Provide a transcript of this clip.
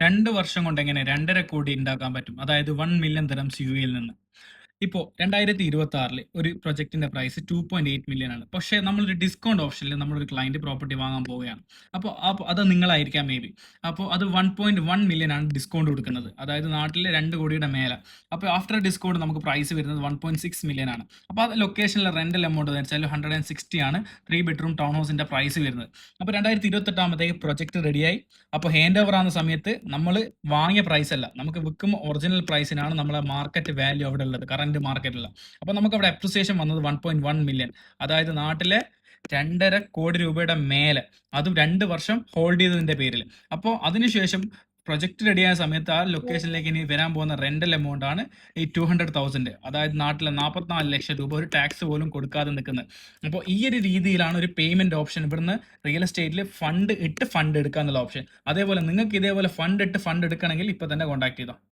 2 വർഷം കൊണ്ട് എങ്ങനെ 2.5 കോടി ഉണ്ടാക്കാൻ പറ്റും? അതായത് 1 മില്യൺ ദിർഹംസ് യുഎഇയിൽ നിന്ന്. ഇപ്പോൾ 2026 ഒരു പ്രൊജക്ടിന്റെ പ്രൈസ് 2.8 മില്യൺ ആണ്. പക്ഷേ നമ്മളൊരു ഡിസ്കൗണ്ട് ഓപ്ഷനിൽ നമ്മളൊരു ക്ലയന്റ് പ്രോപ്പർട്ടി വാങ്ങാൻ പോവുകയാണ്. അപ്പോൾ അത് നിങ്ങളായിരിക്കാം മേ ബി. അപ്പോൾ അത് 1.1 മില്യൺ ആണ് ഡിസ്കൗണ്ട് കൊടുക്കുന്നത്. അതായത് നാട്ടിലെ 2 കോടിയുടെ മേലെ. അപ്പോൾ ആഫ്റ്റർ ഡിസ്കൗണ്ട് നമുക്ക് പ്രൈസ് വരുന്നത് 1.6 മില്യൺ ആണ്. അപ്പോൾ അത് ലൊക്കേഷനിലെ റെന്റൽ എമൗണ്ട് എന്ന് വെച്ചാൽ 160 ആണ് 3 ബെഡ്റൂം ടൗൺ ഹൗസിന്റെ പ്രൈസ് വരുന്നത്. അപ്പോൾ 2028 ആകുമ്പോഴത്തേക്ക് പ്രൊജക്ട് റെഡിയായി. അപ്പോൾ ഹാൻഡ് ഓവർ ആകുന്ന സമയത്ത് നമ്മൾ വാങ്ങിയ പ്രൈസ് അല്ല, നമുക്ക് വിൽക്കുമ്പോൾ ഒറിജിനൽ പ്രൈസിനാണ് നമ്മളെ മാർക്കറ്റ് വാല്യൂ അവിടെ ഉള്ളത്, കറന്റ് മാർക്കറ്റിൽ. അപ്പോൾ നമുക്ക് അവിടെ അപ്രിസിയേഷൻ വന്നത് 1.1 മില്യൺ, അതായത് നാട്ടിലെ 2.5 കോടി രൂപയുടെ മേലെ, അതും 2 വർഷം ഹോൾഡ് ചെയ്തതിന്റെ പേരിൽ. അപ്പോൾ അതിനുശേഷം പ്രൊജക്ട് റെഡിയായ സമയത്ത് ആ ലൊക്കേഷനിലേക്ക് ഇനി വരാൻ പോകുന്ന റെന്റൽ എമൗണ്ട് ആണ് ഈ 200,000, അതായത് നാട്ടിലെ 44 ലക്ഷം രൂപ ഒരു ടാക്സ് പോലും കൊടുക്കാതെ നിൽക്കുന്നത്. അപ്പോൾ ഈ ഒരു രീതിയിലാണ് ഒരു പേയ്മെന്റ് ഓപ്ഷൻ ഇവിടുന്ന് റിയൽ എസ്റ്റേറ്റിൽ ഫണ്ട് എടുക്കുക എന്നുള്ള ഓപ്ഷൻ. അതേപോലെ നിങ്ങൾക്ക് ഇതേപോലെ ഫണ്ട് എടുക്കണമെങ്കിൽ ഇപ്പൊ തന്നെ കോൺടാക്ട് ചെയ്തോ.